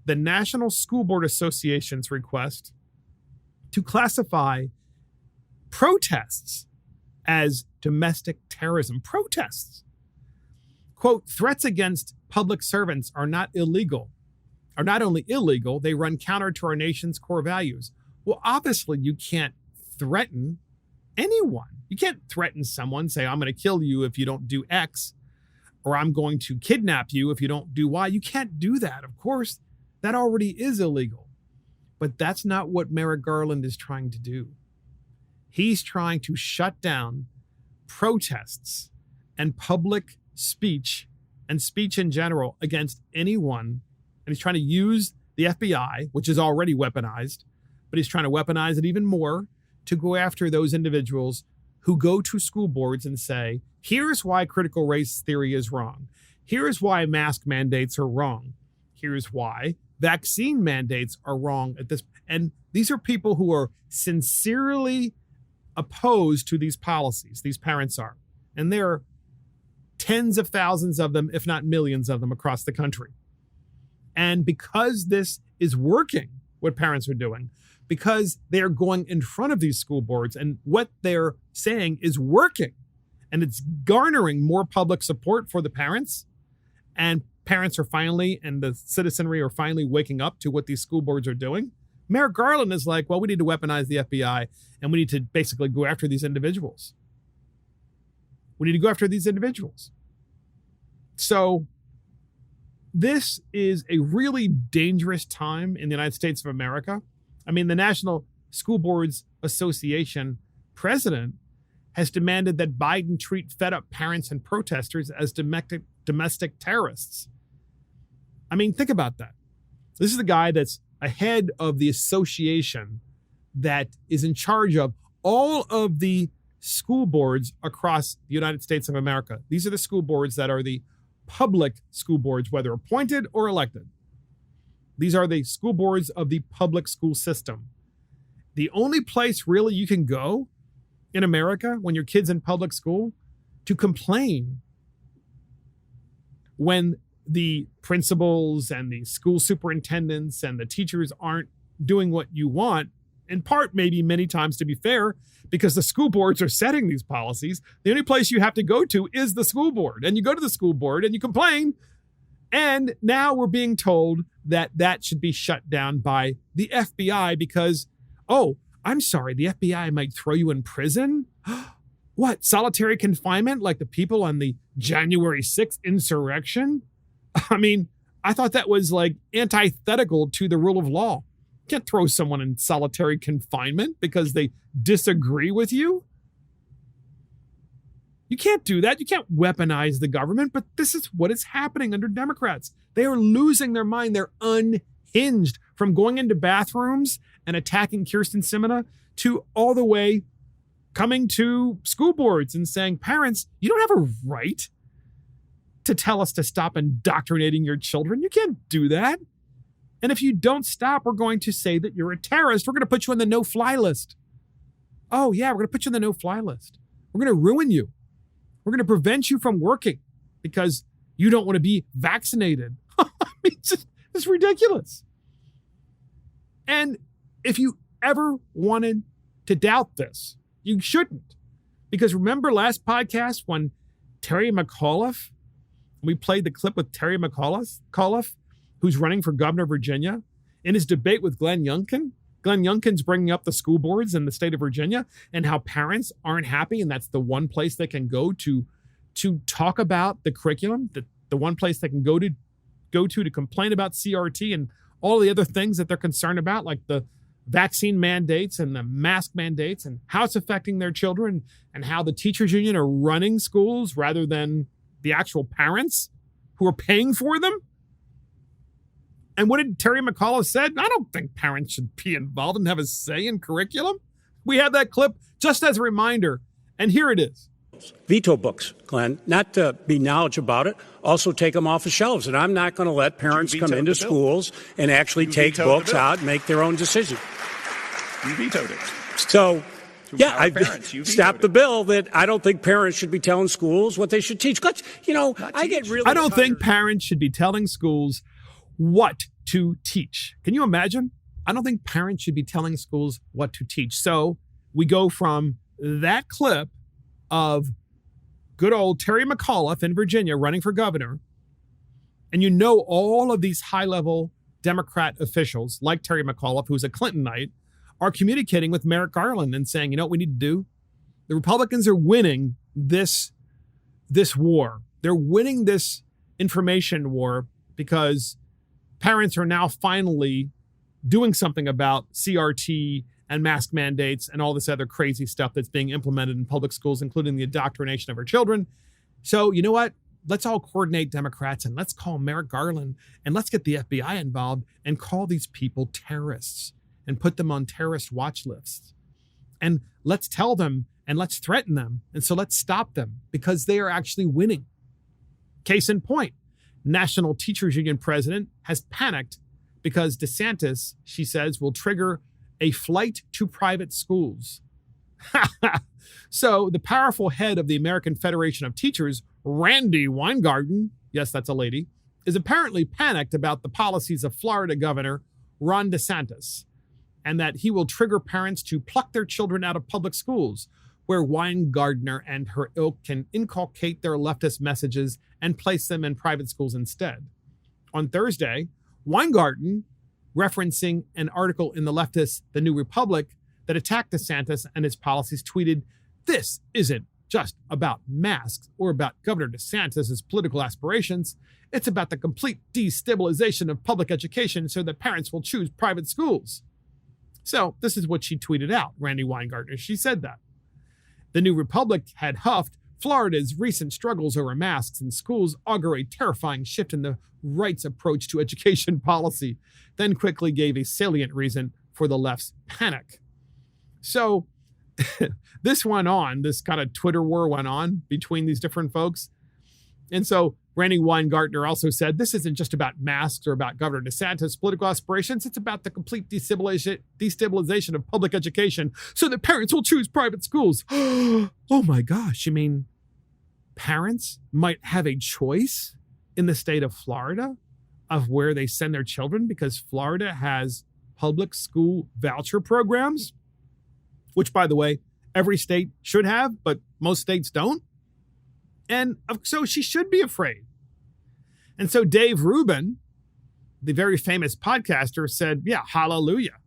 the National School Board Association's request to classify protests as domestic terrorism. Protests. Quote, threats against public servants are not only illegal, they run counter to our nation's core values. Well, obviously you can't threaten anyone. You can't threaten someone, say, I'm going to kill you if you don't do X, or I'm going to kidnap you if you don't do Y. You can't do that. Of course, that already is illegal. But that's not what Merrick Garland is trying to do. He's trying to shut down protests and public speech and speech in general against anyone. And he's trying to use the FBI, which is already weaponized, but he's trying to weaponize it even more to go after those individuals who go to school boards and say, here's why critical race theory is wrong. Here's why mask mandates are wrong. Here's why vaccine mandates are wrong at this. And these are people who are sincerely opposed to these policies. These parents are. And there are tens of thousands of them, if not millions of them across the country. And because this is working, what parents are doing, because they're going in front of these school boards and what they're saying is working. And it's garnering more public support for the parents. And parents are finally, and the citizenry are finally waking up to what these school boards are doing. Merrick Garland is like, well, we need to weaponize the FBI and we need to basically go after these individuals. We need to go after these individuals. So this is a really dangerous time in the United States of America. I mean, the National School Boards Association president has demanded that Biden treat fed-up parents and protesters as domestic terrorists. I mean, think about that. This is the guy that's ahead of the association that is in charge of all of the school boards across the United States of America. These are the school boards that are the public school boards, whether appointed or elected. These are the school boards of the public school system. The only place really you can go in America when your kid's in public school to complain when the principals and the school superintendents and the teachers aren't doing what you want, in part, maybe many times to be fair, because the school boards are setting these policies. The only place you have to go to is the school board. And you go to the school board and you complain. And now we're being told that that should be shut down by the FBI because, oh, I'm sorry, the FBI might throw you in prison? What, solitary confinement like the people on the January 6th insurrection? I mean, I thought that was like antithetical to the rule of law. You can't throw someone in solitary confinement because they disagree with you. You can't do that. You can't weaponize the government, but this is what is happening under Democrats. They are losing their mind. They're unhinged from going into bathrooms and attacking Kyrsten Sinema to all the way coming to school boards and saying, parents, you don't have a right to tell us to stop indoctrinating your children. You can't do that. And if you don't stop, we're going to say that you're a terrorist. We're going to put you on the no-fly list. Oh, yeah, we're going to put you on the no-fly list. We're going to ruin you. We're going to prevent you from working because you don't want to be vaccinated. I mean, it's ridiculous. And if you ever wanted to doubt this, you shouldn't. Because remember last podcast when Terry McAuliffe, we played the clip with Terry McAuliffe, who's running for governor of Virginia, in his debate with Glenn Youngkin. Glenn Youngkin's bringing up the school boards in the state of Virginia and how parents aren't happy, and that's the one place they can go to talk about the curriculum, the one place they can go to complain about CRT and all the other things that they're concerned about, like the vaccine mandates and the mask mandates and how it's affecting their children and how the teachers union are running schools rather than the actual parents who are paying for them. And what did Terry McAuliffe said? I don't think parents should be involved and have a say in curriculum. We have that clip just as a reminder. And here it is. Veto books, Glenn, not to be knowledge about it, also take them off the shelves. And I'm not going to let parents come into schools and actually take books out and make their own decision. You vetoed it. So, yeah, I stopped the bill that I don't think parents should be telling schools what they should teach. But, I get really I don't think parents should be telling schools what to teach. Can you imagine? I don't think parents should be telling schools what to teach. So we go from that clip of good old Terry McAuliffe in Virginia running for governor. And all of these high-level Democrat officials like Terry McAuliffe, who's a Clintonite, are communicating with Merrick Garland and saying, you know what we need to do? The Republicans are winning this war. They're winning this information war because parents are now finally doing something about CRT and mask mandates and all this other crazy stuff that's being implemented in public schools, including the indoctrination of our children. So you know what? Let's all coordinate Democrats and let's call Merrick Garland and let's get the FBI involved and call these people terrorists and put them on terrorist watch lists. And let's tell them and let's threaten them. And so let's stop them because they are actually winning. Case in point, National Teachers Union president has panicked because DeSantis, she says, will trigger a flight to private schools. So the powerful head of the American Federation of Teachers, Randy Weingarten, yes, that's a lady, is apparently panicked about the policies of Florida Governor Ron DeSantis, and that he will trigger parents to pluck their children out of public schools, where Weingarten and her ilk can inculcate their leftist messages and place them in private schools instead. On Thursday, Weingarten, referencing an article in the leftist The New Republic that attacked DeSantis and his policies, tweeted, "This isn't just about masks or about Governor DeSantis' political aspirations. It's about the complete destabilization of public education so that parents will choose private schools." So this is what she tweeted out, Randi Weingarten. She said that. The New Republic had huffed, "Florida's recent struggles over masks in schools augur a terrifying shift in the right's approach to education policy," then quickly gave a salient reason for the left's panic. So this went on, this kind of Twitter war went on between these different folks. And so Randi Weingarten also said, "This isn't just about masks or about Governor DeSantis' political aspirations. It's about the complete destabilization of public education so that parents will choose private schools." Oh my gosh. You mean parents might have a choice in the state of Florida of where they send their children because Florida has public school voucher programs, which, by the way, every state should have, but most states don't. And so she should be afraid. And so Dave Rubin, the very famous podcaster, said, "Yeah, hallelujah.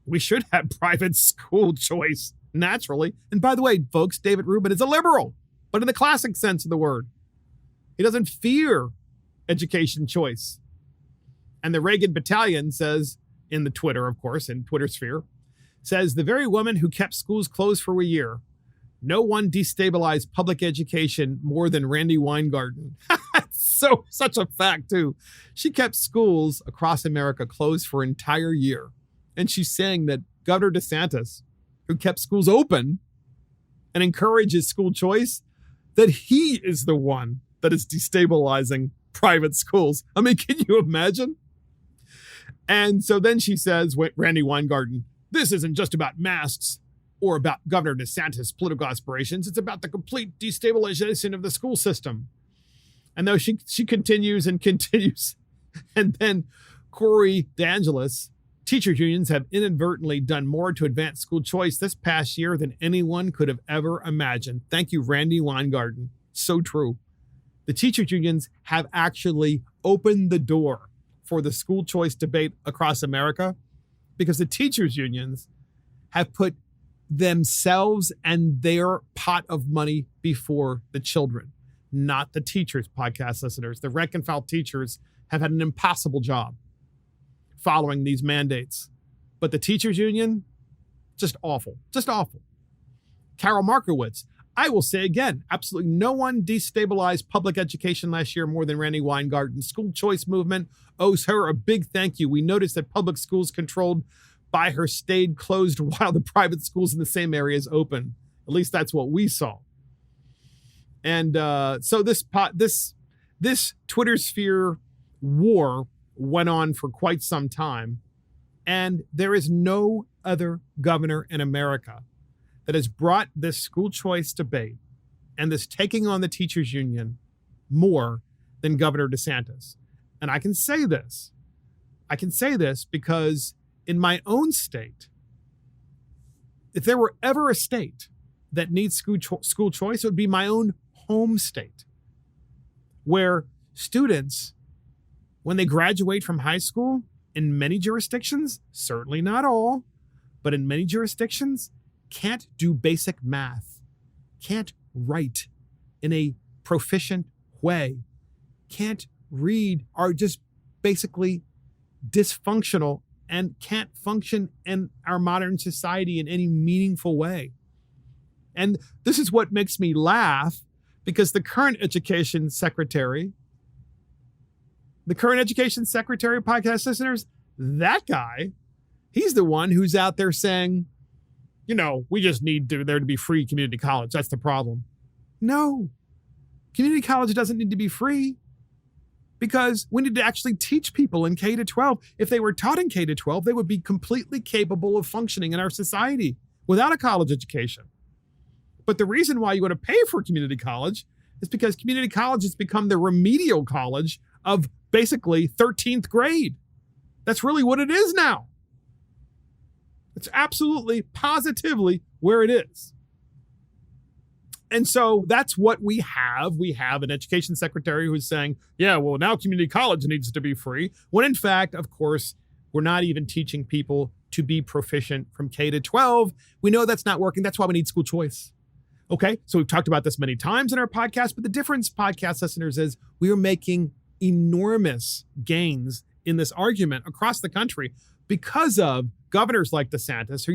We should have private school choice naturally." And by the way, folks, David Rubin is a liberal, but in the classic sense of the word. He doesn't fear education choice. And the Reagan Battalion says, in the Twitter, of course, in Twitter sphere, says, "The very woman who kept schools closed for a year. No one destabilized public education more than Randi Weingarten." Such a fact, too. She kept schools across America closed for an entire year. And she's saying that Governor DeSantis, who kept schools open and encourages school choice, that he is the one that is destabilizing private schools. I mean, can you imagine? And so then she says, Randi Weingarten, "This isn't just about masks or about Governor DeSantis' political aspirations. It's about the complete destabilization of the school system." And though she continues and continues, and then Corey DeAngelis, "Teachers unions have inadvertently done more to advance school choice this past year than anyone could have ever imagined." Thank you, Randi Weingarten. So true. The teachers unions have actually opened the door for the school choice debate across America because the teachers unions have put themselves and their pot of money before the children, not the teachers, podcast listeners. The rank and file teachers have had an impossible job following these mandates. But the teachers union, just awful, just awful. Carol Markowitz, "I will say again, absolutely no one destabilized public education last year more than Randi Weingarten. School choice movement owes her a big thank you. We noticed that public schools controlled by her stayed closed while the private schools in the same areas open. At least that's what we saw." And so this Twitter sphere war went on for quite some time. And there is no other governor in America that has brought this school choice debate and this taking on the teachers union more than Governor DeSantis. And I can say this because in my own state, if there were ever a state that needs school choice, it would be my own home state, where students, when they graduate from high school, in many jurisdictions, certainly not all, but in many jurisdictions, can't do basic math, can't write in a proficient way, can't read, are just basically dysfunctional and can't function in our modern society in any meaningful way. And this is what makes me laugh, because the current education secretary, podcast listeners, that guy, he's the one who's out there saying, we just need there to be free community college. That's the problem. No, community college doesn't need to be free, because we need to actually teach people in K to 12. If they were taught in K to 12, they would be completely capable of functioning in our society without a college education. But the reason why you want to pay for community college is because community college has become the remedial college of basically 13th grade. That's really what it is now. It's absolutely, positively where it is. And so that's what we have. We have an education secretary who's saying, yeah, well, now community college needs to be free. When in fact, of course, we're not even teaching people to be proficient from K to 12. We know that's not working. That's why we need school choice. Okay, so we've talked about this many times in our podcast, but the difference, podcast listeners, is we are making enormous gains in this argument across the country because of governors like DeSantis who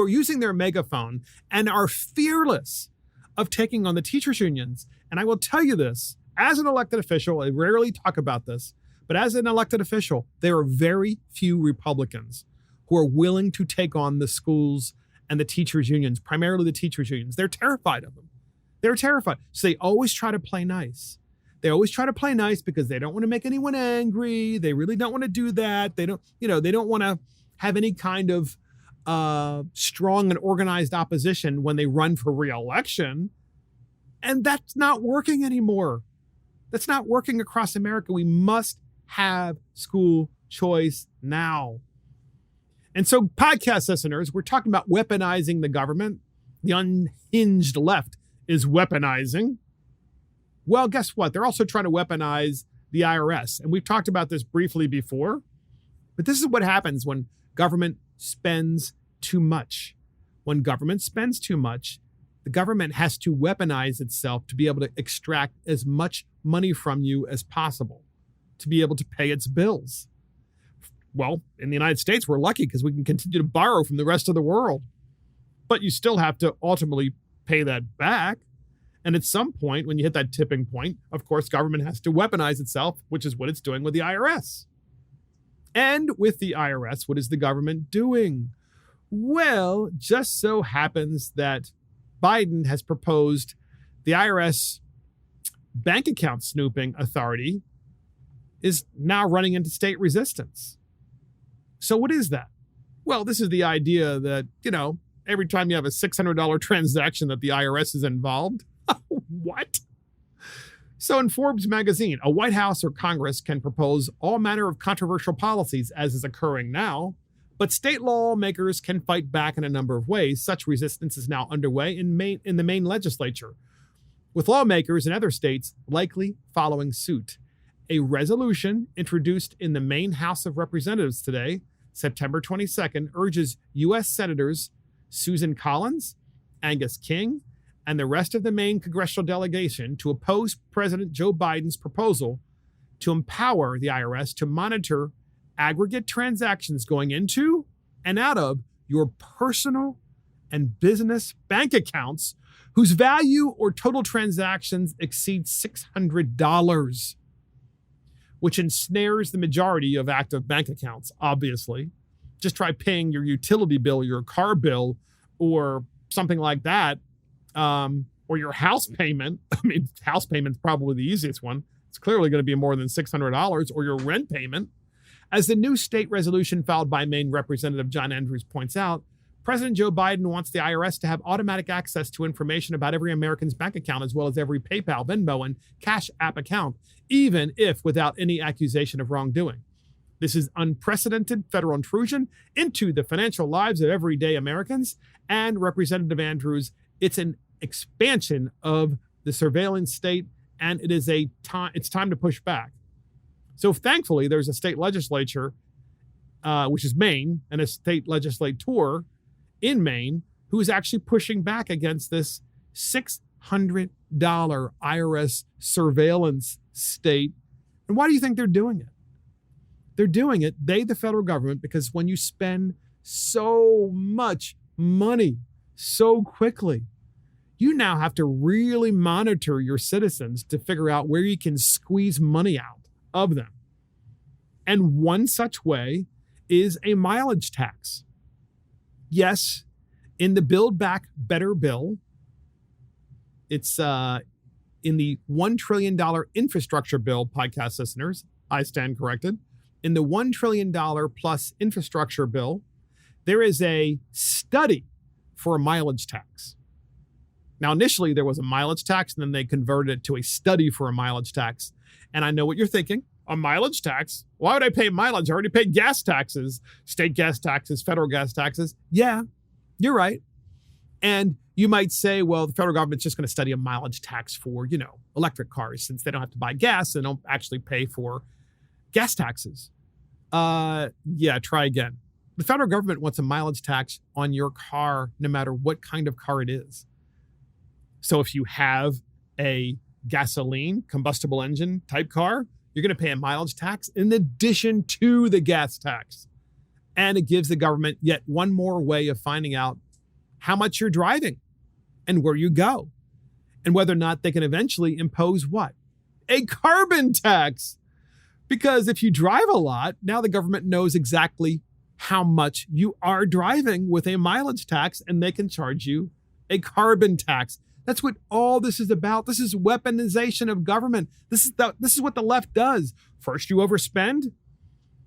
are using their megaphone and are fearless of taking on the teachers' unions. And I will tell you this, as an elected official, I rarely talk about this, but as an elected official, there are very few Republicans who are willing to take on the schools and the teachers' unions, primarily the teachers' unions. They're terrified of them. They're terrified. So they always try to play nice. They always try to play nice because they don't want to make anyone angry. They really don't want to do that. They don't want to have any kind of strong and organized opposition when they run for re-election. And that's not working anymore. That's not working across America. We must have school choice now. And so, podcast listeners, we're talking about weaponizing the government. The unhinged left is weaponizing. Well, guess what? They're also trying to weaponize the IRS. And we've talked about this briefly before. But this is what happens when government spends too much. When government spends too much, the government has to weaponize itself to be able to extract as much money from you as possible, to be able to pay its bills. Well, in the United States, we're lucky because we can continue to borrow from the rest of the world. But you still have to ultimately pay that back. And at some point, when you hit that tipping point, of course, government has to weaponize itself, which is what it's doing with the IRS. And with the IRS, what is the government doing? Well, just so happens that Biden has proposed the IRS bank account snooping authority is now running into state resistance. So what is that? Well, this is the idea that, every time you have a $600 transaction that the IRS is involved. What? So in Forbes magazine, a White House or Congress can propose all manner of controversial policies, as is occurring now, but state lawmakers can fight back in a number of ways. Such resistance is now underway in the Maine legislature, with lawmakers in other states likely following suit. A resolution introduced in the Maine House of Representatives today, September 22nd, urges U.S. Senators Susan Collins, Angus King, and the rest of the Maine congressional delegation to oppose President Joe Biden's proposal to empower the IRS to monitor aggregate transactions going into and out of your personal and business bank accounts whose value or total transactions exceed $600, which ensnares the majority of active bank accounts, obviously. Just try paying your utility bill, your car bill, or something like that. Or your house payment. I mean, house payment's probably the easiest one. It's clearly going to be more than $600, or your rent payment. As the new state resolution filed by Maine Representative John Andrews points out, President Joe Biden wants the IRS to have automatic access to information about every American's bank account, as well as every PayPal, Venmo, and Cash App account, even if without any accusation of wrongdoing. This is unprecedented federal intrusion into the financial lives of everyday Americans, and Representative Andrews, it's an expansion of the surveillance state, and it's time to push back. So thankfully, there's a state legislature, which is Maine, and a state legislator in Maine who is actually pushing back against this $600 IRS surveillance state. And why do you think they're doing it? They're doing it, the federal government, because when you spend so much money so quickly, you now have to really monitor your citizens to figure out where you can squeeze money out of them. And one such way is a mileage tax. Yes, in the Build Back Better bill, it's in the $1 trillion infrastructure bill, podcast listeners, I stand corrected. In the $1 trillion plus infrastructure bill, there is a study for a mileage tax. Now, initially, there was a mileage tax, and then they converted it to a study for a mileage tax. And I know what you're thinking. A mileage tax? Why would I pay mileage? I already paid gas taxes, state gas taxes, federal gas taxes. Yeah, you're right. And you might say, well, the federal government's just going to study a mileage tax for, electric cars since they don't have to buy gas and don't actually pay for gas taxes. Yeah, try again. The federal government wants a mileage tax on your car, no matter what kind of car it is. So if you have a gasoline, combustible engine type car, you're going to pay a mileage tax in addition to the gas tax. And it gives the government yet one more way of finding out how much you're driving and where you go, and whether or not they can eventually impose what? A carbon tax. Because if you drive a lot, now the government knows exactly how much you are driving with a mileage tax, and they can charge you a carbon tax. That's what all this is about. This is weaponization of government. This is what the left does. First, you overspend.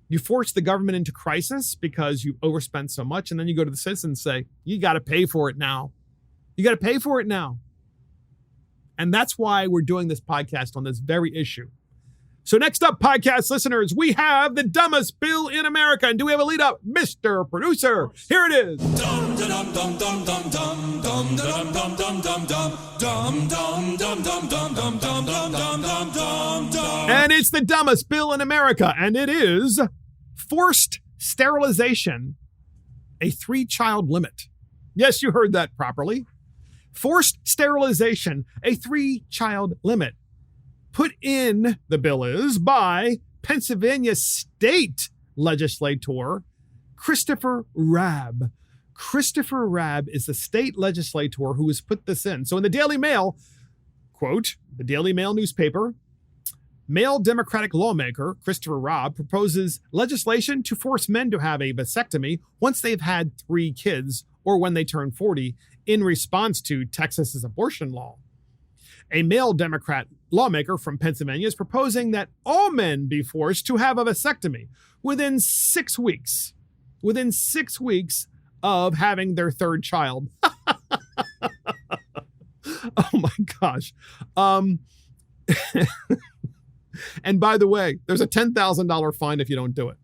You force the government into crisis because you overspend so much. And then you go to the citizens and say, you got to pay for it now. You got to pay for it now. And that's why we're doing this podcast on this very issue. So next up, podcast listeners, we have the dumbest bill in America. And do we have a lead up? Mr. Producer, here it is. And it's the dumbest bill in America. And it is forced sterilization, a 3-child limit. Yes, you heard that properly. Forced sterilization, a 3-child limit. Put in, the bill is, by Pennsylvania state legislator Christopher Robb. Christopher Robb is the state legislator who has put this in. So in the Daily Mail, quote, the Daily Mail newspaper, male Democratic lawmaker Christopher Robb proposes legislation to force men to have a vasectomy once they've had 3 kids or when they turn 40 in response to Texas's abortion law. A male Democrat lawmaker from Pennsylvania is proposing that all men be forced to have a vasectomy within 6 weeks. Within 6 weeks of having their 3rd child. Oh my gosh. And by the way, there's a $10,000 fine if you don't do it.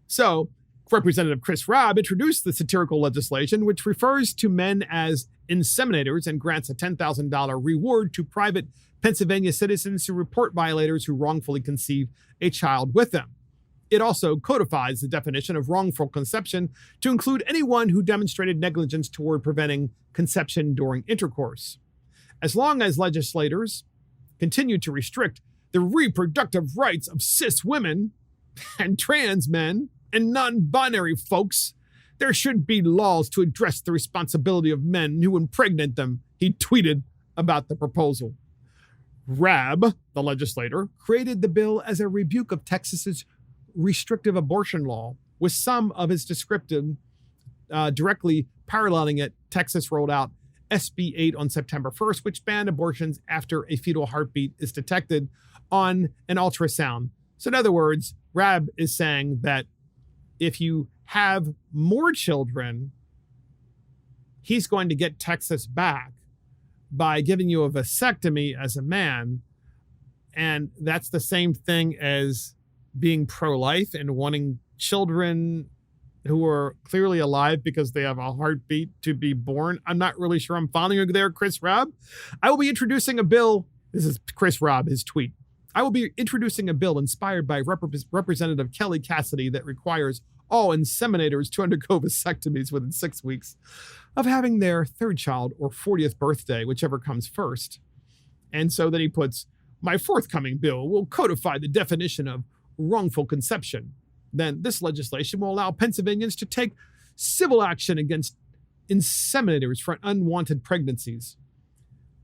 So Representative Chris Robb introduced the satirical legislation, which refers to men as inseminators and grants a $10,000 reward to private Pennsylvania citizens who report violators who wrongfully conceive a child with them. It also codifies the definition of wrongful conception to include anyone who demonstrated negligence toward preventing conception during intercourse. As long as legislators continue to restrict the reproductive rights of cis women and trans men and non-binary folks, there should be laws to address the responsibility of men who impregnate them, he tweeted about the proposal. Robb, the legislator, created the bill as a rebuke of Texas's restrictive abortion law, with some of his descriptive directly paralleling it. Texas rolled out SB 8 on September 1st, which banned abortions after a fetal heartbeat is detected on an ultrasound. So in other words, Robb is saying that if you have more children, he's going to get Texas back by giving you a vasectomy as a man. And that's the same thing as being pro-life and wanting children who are clearly alive because they have a heartbeat to be born. I'm not really sure I'm following you there, Chris Robb. I will be introducing a bill. This is Chris Robb, his tweet. I will be introducing a bill inspired by Representative Kelly Cassidy that requires all inseminators to undergo vasectomies within 6 weeks of having their 3rd child or 40th birthday, whichever comes first. And so then he puts, my forthcoming bill will codify the definition of wrongful conception. Then this legislation will allow Pennsylvanians to take civil action against inseminators for unwanted pregnancies.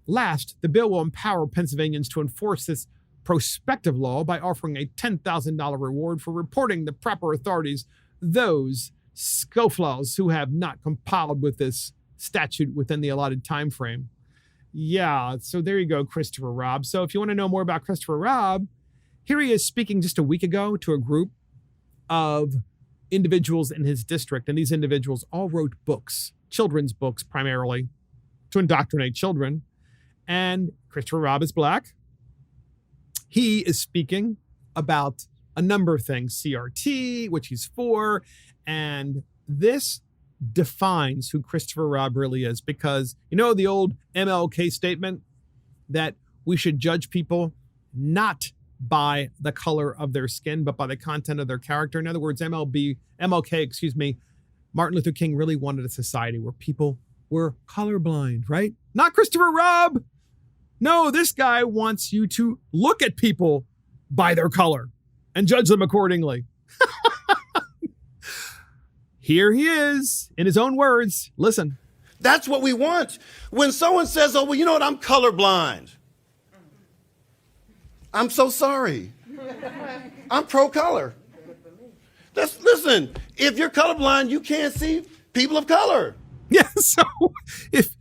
Last, the bill will empower Pennsylvanians to enforce this prospective law by offering a $10,000 reward for reporting the proper authorities those scofflaws who have not complied with this statute within the allotted time frame. Yeah, so there you go, Christopher Robb. So if you want to know more about Christopher Robb, here he is speaking just a week ago to a group of individuals in his district. And these individuals all wrote books, children's books primarily, to indoctrinate children. And Christopher Robb is black. He is speaking about a number of things, CRT, which he's for, and this defines who Christopher Robb really is, because you know the old MLK statement that we should judge people not by the color of their skin, but by the content of their character. In other words, MLK, Martin Luther King really wanted a society where people were colorblind, right? Not Christopher Robb. No, this guy wants you to look at people by their color and judge them accordingly. Here he is, in his own words. Listen. That's what we want. When someone says, oh, well, you know what, I'm colorblind. I'm so sorry. I'm pro-color. Listen, if you're colorblind, you can't see people of color. Yeah, so if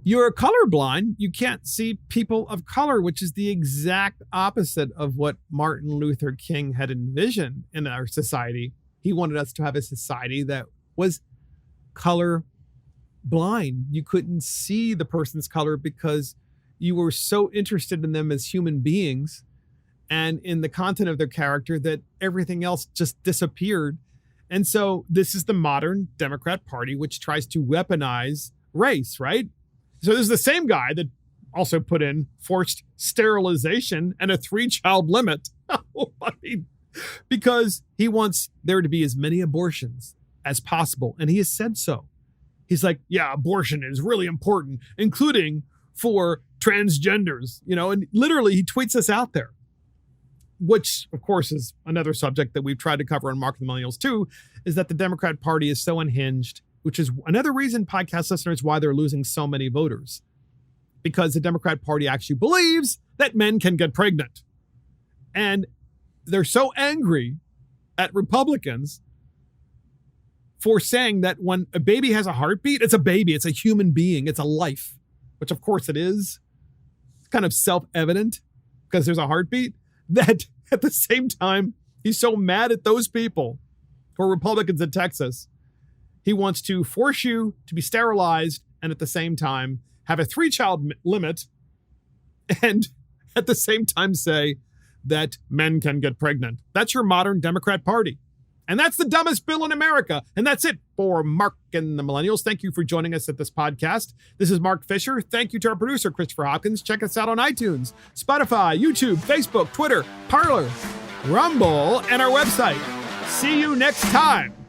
you're colorblind, you can't see people of color, which is the exact opposite of what Martin Luther King had envisioned in our society. He wanted us to have a society that was color blind. You couldn't see the person's color because you were so interested in them as human beings and in the content of their character that everything else just disappeared. And so this is the modern Democrat Party, which tries to weaponize race, right? So this is the same guy that also put in forced sterilization and a 3-child limit. Because he wants there to be as many abortions as possible. And he has said so. He's like, yeah, abortion is really important, including for transgenders, and literally he tweets this out there, which of course is another subject that we've tried to cover on Mark and the Millennials too, is that the Democrat Party is so unhinged, which is another reason, podcast listeners, why they're losing so many voters, because the Democrat Party actually believes that men can get pregnant. And they're so angry at Republicans for saying that when a baby has a heartbeat, it's a baby, it's a human being, it's a life, which of course it is. It's kind of self-evident because there's a heartbeat, that at the same time, he's so mad at those people who are Republicans in Texas. He wants to force you to be sterilized and at the same time have a 3-child limit and at the same time say that men can get pregnant. That's your modern Democrat Party. And that's the dumbest bill in America. And that's it for Mark and the Millennials. Thank you for joining us at this podcast. This is Mark Fisher. Thank you to our producer, Christopher Hopkins. Check us out on iTunes, Spotify, YouTube, Facebook, Twitter, Parler, Rumble, and our website. See you next time.